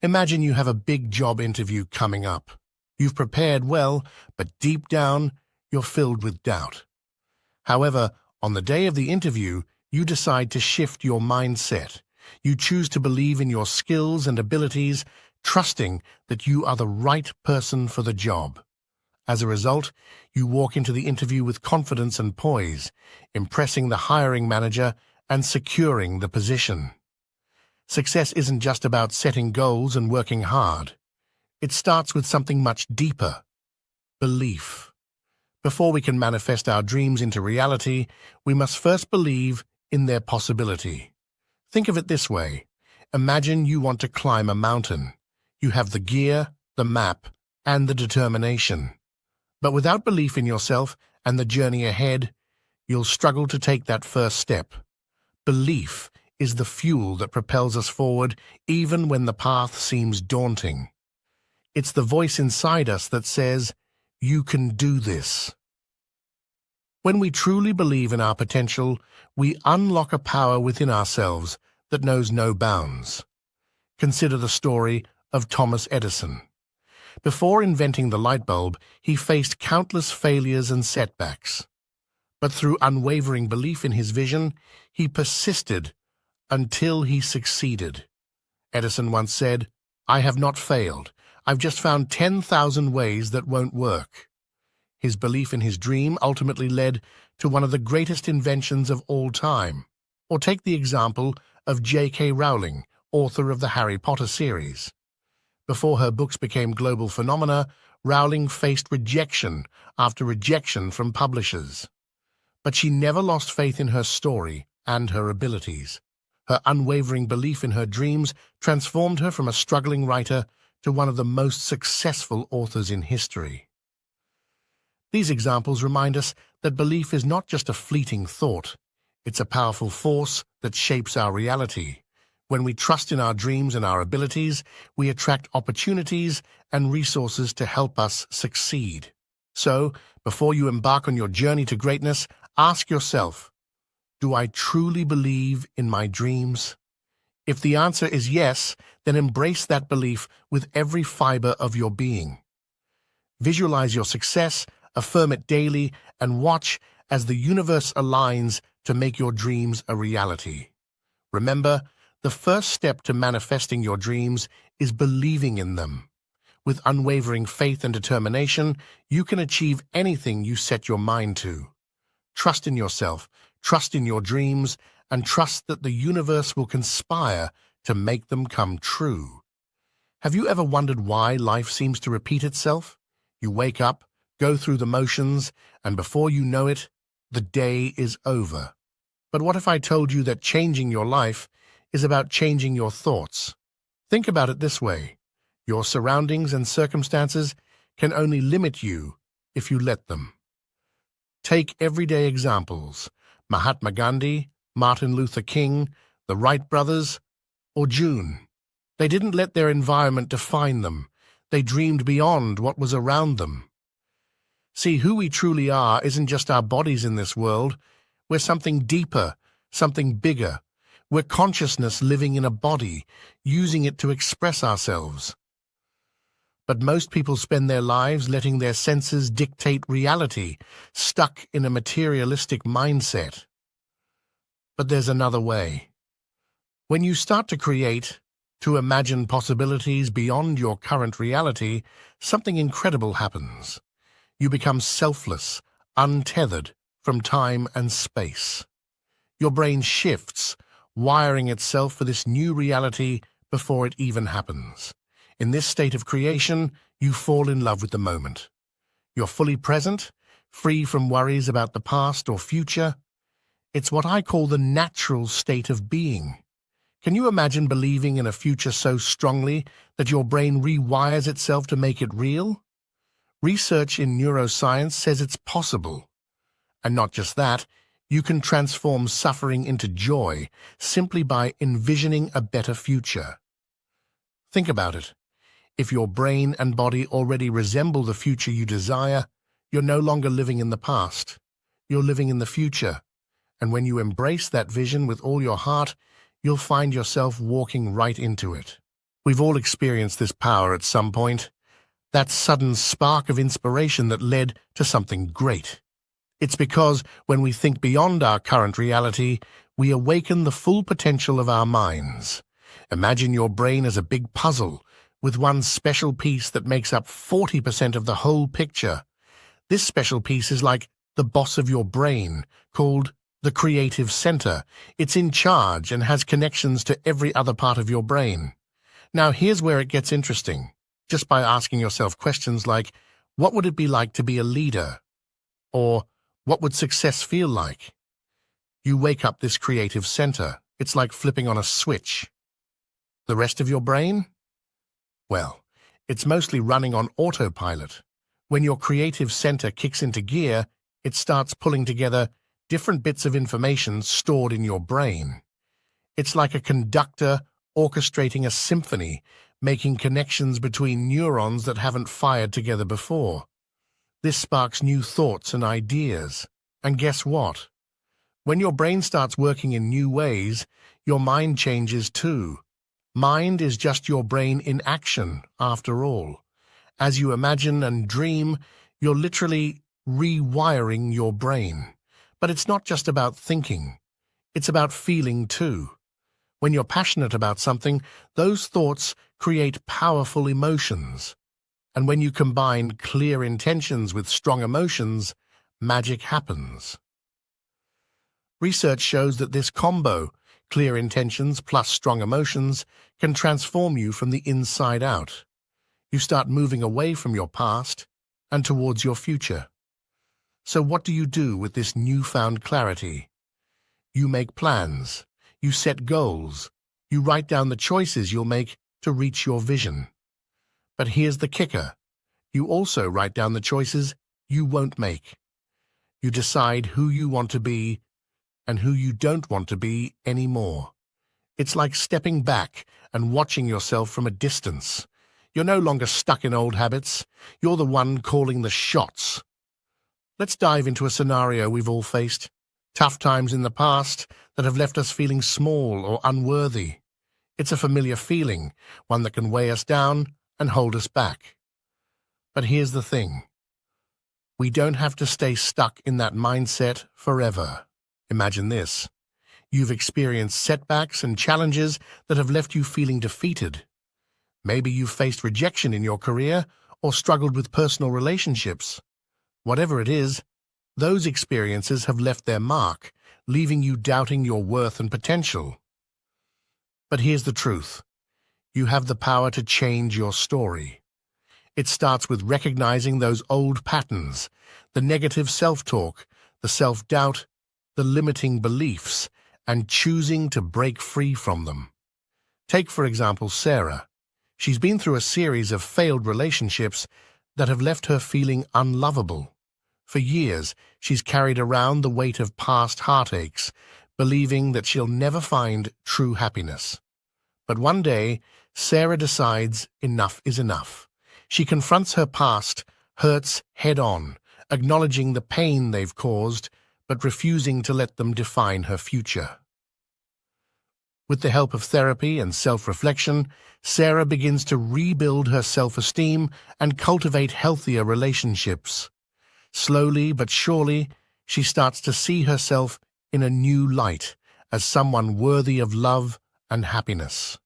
Imagine you have a big job interview coming up. You've prepared well, but deep down, you're filled with doubt. However, on the day of the interview, you decide to shift your mindset. You choose to believe in your skills and abilities, trusting that you are the right person for the job. As a result, you walk into the interview with confidence and poise, impressing the hiring manager and securing the position. Success isn't just about setting goals and working hard. It starts with something much deeper: belief. Before we can manifest our dreams into reality, we must first believe in their possibility. Think of it this way. Imagine you want to climb a mountain. You have the gear, the map, and the determination. But without belief in yourself and the journey ahead, you'll struggle to take that first step. Belief is the fuel that propels us forward even when the path seems daunting. It's the voice inside us that says, "You can do this." When we truly believe in our potential, we unlock a power within ourselves that knows no bounds. Consider the story of Thomas Edison. Before inventing the light bulb, he faced countless failures and setbacks. But through unwavering belief in his vision, he persisted until he succeeded. Edison once said, "I have not failed. I've just found 10,000 ways that won't work." His belief in his dream ultimately led to one of the greatest inventions of all time. Or take the example of J.K. Rowling, author of the Harry Potter series. Before her books became global phenomena, Rowling faced rejection after rejection from publishers. But she never lost faith in her story and her abilities. Her unwavering belief in her dreams transformed her from a struggling writer to one of the most successful authors in history. These examples remind us that belief is not just a fleeting thought. It's a powerful force that shapes our reality. When we trust in our dreams and our abilities, we attract opportunities and resources to help us succeed. So, before you embark on your journey to greatness, ask yourself, do I truly believe in my dreams? If the answer is yes, then embrace that belief with every fiber of your being. Visualize your success, affirm it daily, and watch as the universe aligns to make your dreams a reality. Remember, the first step to manifesting your dreams is believing in them. With unwavering faith and determination, you can achieve anything you set your mind to. Trust in yourself, trust in your dreams, and trust that the universe will conspire to make them come true. Have you ever wondered why life seems to repeat itself? You wake up, go through the motions, and before you know it, the day is over. But what if I told you that changing your life is about changing your thoughts? Think about it this way. Your surroundings and circumstances can only limit you if you let them. Take everyday examples: Mahatma Gandhi, Martin Luther King, the Wright brothers, or June. They didn't let their environment define them. They dreamed beyond what was around them. See, who we truly are isn't just our bodies in this world. We're something deeper, something bigger. We're consciousness living in a body, using it to express ourselves. But most people spend their lives letting their senses dictate reality, stuck in a materialistic mindset. But there's another way. When you start to create, to imagine possibilities beyond your current reality, something incredible happens. You become selfless, untethered from time and space. Your brain shifts, wiring itself for this new reality before it even happens. In this state of creation, you fall in love with the moment. You're fully present, free from worries about the past or future. It's what I call the natural state of being. Can you imagine believing in a future so strongly that your brain rewires itself to make it real? Research in neuroscience says it's possible. And not just that, you can transform suffering into joy simply by envisioning a better future. Think about it. If your brain and body already resemble the future you desire, you're no longer living in the past. You're living in the future. And when you embrace that vision with all your heart, you'll find yourself walking right into it. We've all experienced this power at some point, that sudden spark of inspiration that led to something great. It's because when we think beyond our current reality, we awaken the full potential of our minds. Imagine your brain as a big puzzle, with one special piece that makes up 40% of the whole picture. This special piece is like the boss of your brain, called the creative center. It's in charge and has connections to every other part of your brain. Now here's where it gets interesting. Just by asking yourself questions like, what would it be like to be a leader? Or, what would success feel like? You wake up this creative center. It's like flipping on a switch. The rest of your brain? Well, it's mostly running on autopilot. When your creative center kicks into gear, it starts pulling together different bits of information stored in your brain. It's like a conductor orchestrating a symphony, making connections between neurons that haven't fired together before. This sparks new thoughts and ideas. And guess what? When your brain starts working in new ways, your mind changes too. Mind is just your brain in action, after all. As you imagine and dream, you're literally rewiring your brain. But it's not just about thinking. It's about feeling too. When you're passionate about something, those thoughts create powerful emotions. And when you combine clear intentions with strong emotions, magic happens. Research shows that this combo, clear intentions plus strong emotions, can transform you from the inside out. You start moving away from your past and towards your future. So what do you do with this newfound clarity? You make plans. You set goals. You write down the choices you'll make to reach your vision. But here's the kicker. You also write down the choices you won't make. You decide who you want to be and who you don't want to be anymore. It's like stepping back and watching yourself from a distance. You're no longer stuck in old habits. You're the one calling the shots. Let's dive into a scenario we've all faced. Tough times in the past that have left us feeling small or unworthy. It's a familiar feeling, one that can weigh us down and hold us back. But here's the thing. We don't have to stay stuck in that mindset forever. Imagine this. You've experienced setbacks and challenges that have left you feeling defeated. Maybe you've faced rejection in your career or struggled with personal relationships. Whatever it is, those experiences have left their mark, leaving you doubting your worth and potential. But here's the truth. You have the power to change your story. It starts with recognizing those old patterns, the negative self-talk, the self-doubt, the limiting beliefs, and choosing to break free from them. Take, for example, Sarah. She's been through a series of failed relationships that have left her feeling unlovable. For years, she's carried around the weight of past heartaches, believing that she'll never find true happiness. But one day, Sarah decides enough is enough. She confronts her past hurts head-on, acknowledging the pain they've caused, but refusing to let them define her future. With the help of therapy and self-reflection, Sarah begins to rebuild her self-esteem and cultivate healthier relationships. Slowly but surely, she starts to see herself in a new light as someone worthy of love and happiness.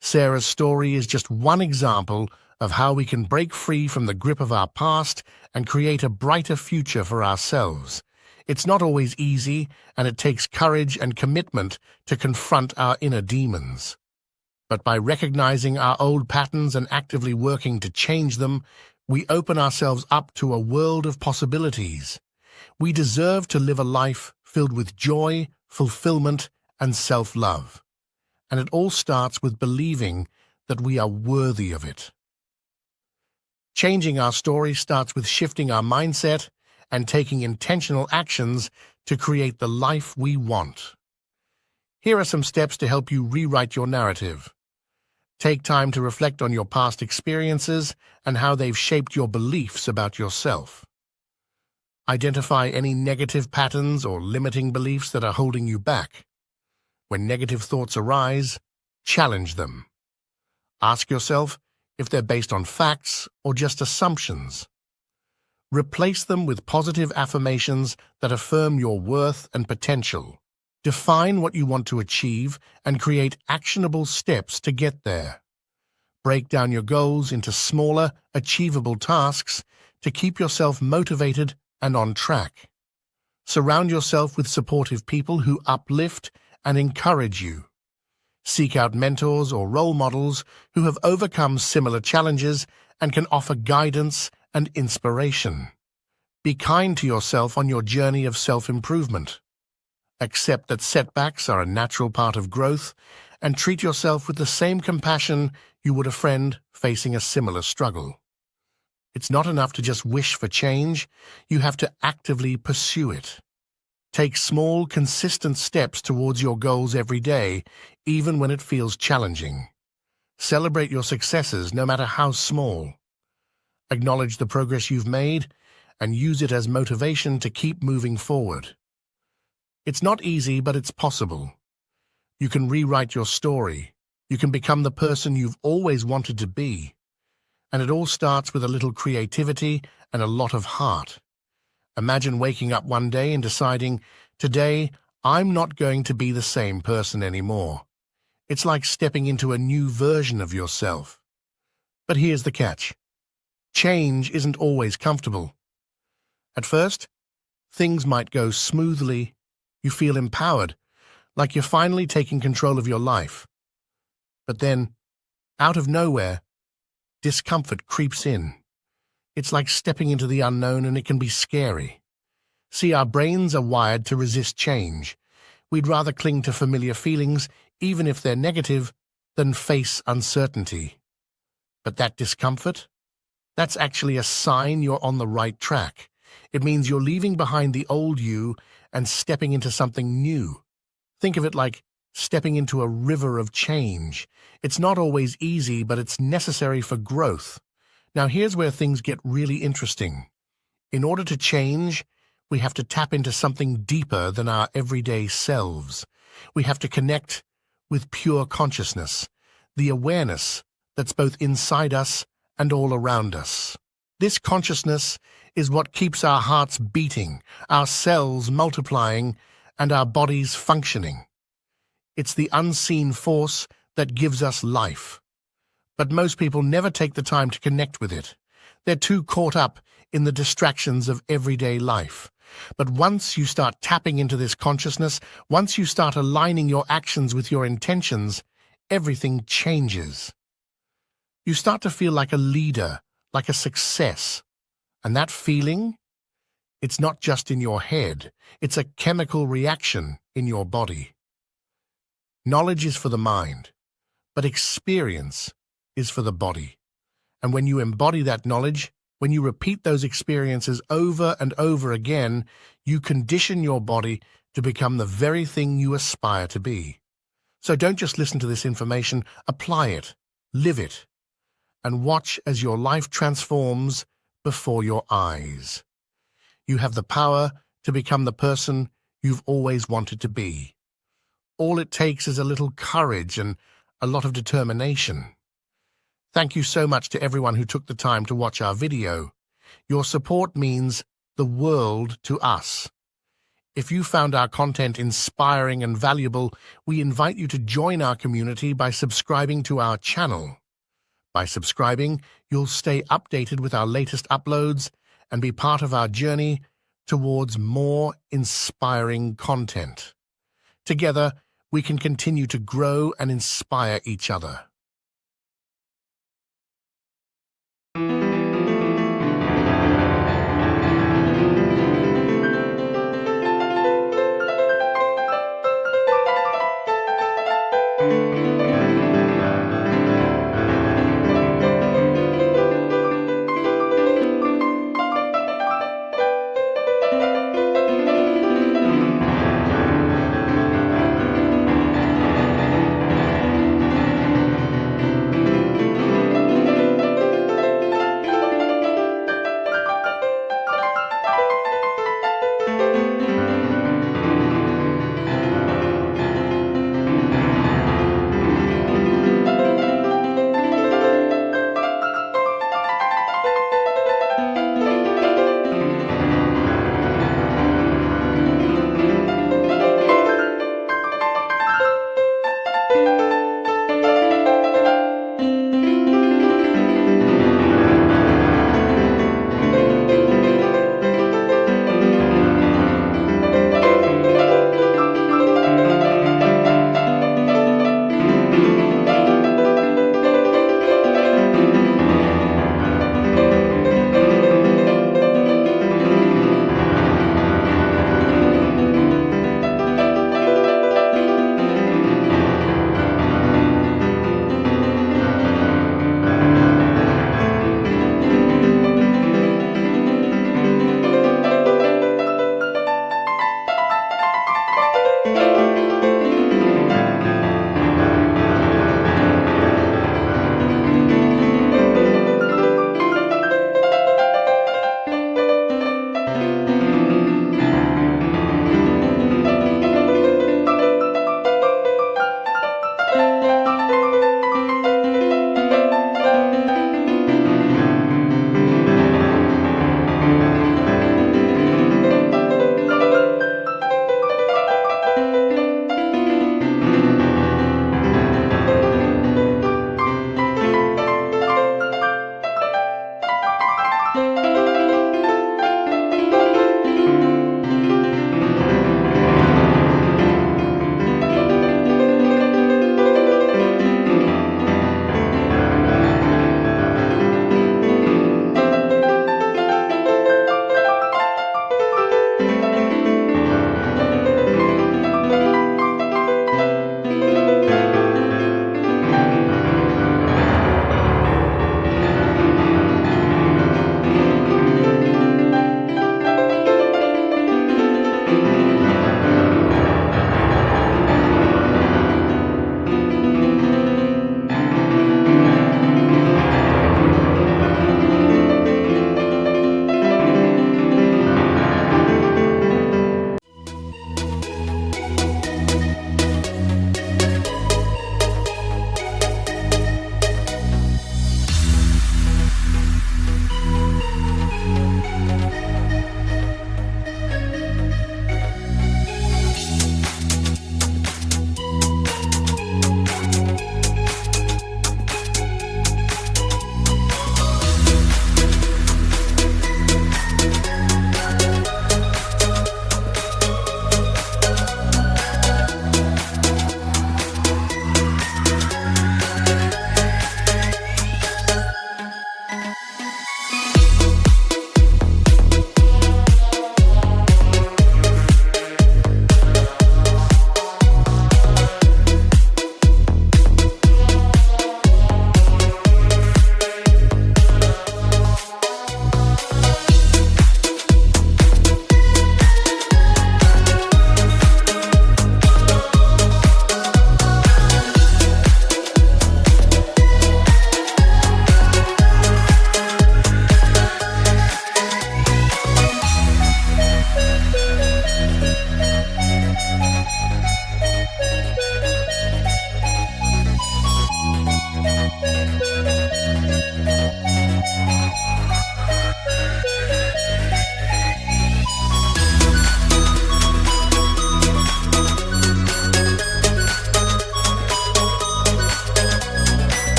Sarah's story is just one example of how we can break free from the grip of our past and create a brighter future for ourselves. It's not always easy, and it takes courage and commitment to confront our inner demons. But by recognizing our old patterns and actively working to change them, we open ourselves up to a world of possibilities. We deserve to live a life filled with joy, fulfillment, and self-love. And it all starts with believing that we are worthy of it. Changing our story starts with shifting our mindset and taking intentional actions to create the life we want. Here are some steps to help you rewrite your narrative. Take time to reflect on your past experiences and how they've shaped your beliefs about yourself. Identify any negative patterns or limiting beliefs that are holding you back. When negative thoughts arise, challenge them. Ask yourself if they're based on facts or just assumptions. Replace them with positive affirmations that affirm your worth and potential. Define what you want to achieve and create actionable steps to get there. Break down your goals into smaller, achievable tasks to keep yourself motivated and on track. Surround yourself with supportive people who uplift and encourage you. Seek out mentors or role models who have overcome similar challenges and can offer guidance and inspiration. Be kind to yourself on your journey of self-improvement. Accept that setbacks are a natural part of growth and treat yourself with the same compassion you would a friend facing a similar struggle. It's not enough to just wish for change, you have to actively pursue it. Take small, consistent steps towards your goals every day, even when it feels challenging. Celebrate your successes, no matter how small. Acknowledge the progress you've made and use it as motivation to keep moving forward. It's not easy, but it's possible. You can rewrite your story. You can become the person you've always wanted to be. And it all starts with a little creativity and a lot of heart. Imagine waking up one day and deciding, today, I'm not going to be the same person anymore. It's like stepping into a new version of yourself. But here's the catch. Change isn't always comfortable. At first, things might go smoothly. You feel empowered, like you're finally taking control of your life. But then, out of nowhere, discomfort creeps in. It's like stepping into the unknown, and it can be scary. See, our brains are wired to resist change. We'd rather cling to familiar feelings, even if they're negative, than face uncertainty. But that discomfort? That's actually a sign you're on the right track. It means you're leaving behind the old you and stepping into something new. Think of it like stepping into a river of change. It's not always easy, but it's necessary for growth. Now, here's where things get really interesting. In order to change, we have to tap into something deeper than our everyday selves. We have to connect with pure consciousness, the awareness that's both inside us and all around us. This consciousness is what keeps our hearts beating, our cells multiplying, and our bodies functioning. It's the unseen force that gives us life. But most people never take the time to connect with it. They're too caught up in the distractions of everyday life. But once you start tapping into this consciousness, once you start aligning your actions with your intentions, everything changes. You start to feel like a leader, like a success. And that feeling, it's not just in your head, it's a chemical reaction in your body. Knowledge is for the mind, but experience is for the body. And when you embody that knowledge, when you repeat those experiences over and over again, you condition your body to become the very thing you aspire to be. So don't just listen to this information, apply it, live it, and watch as your life transforms before your eyes. You have the power to become the person you've always wanted to be. All it takes is a little courage and a lot of determination. Thank you so much to everyone who took the time to watch our video. Your support means the world to us. If you found our content inspiring and valuable, we invite you to join our community by subscribing to our channel. By subscribing, you'll stay updated with our latest uploads and be part of our journey towards more inspiring content. Together, we can continue to grow and inspire each other.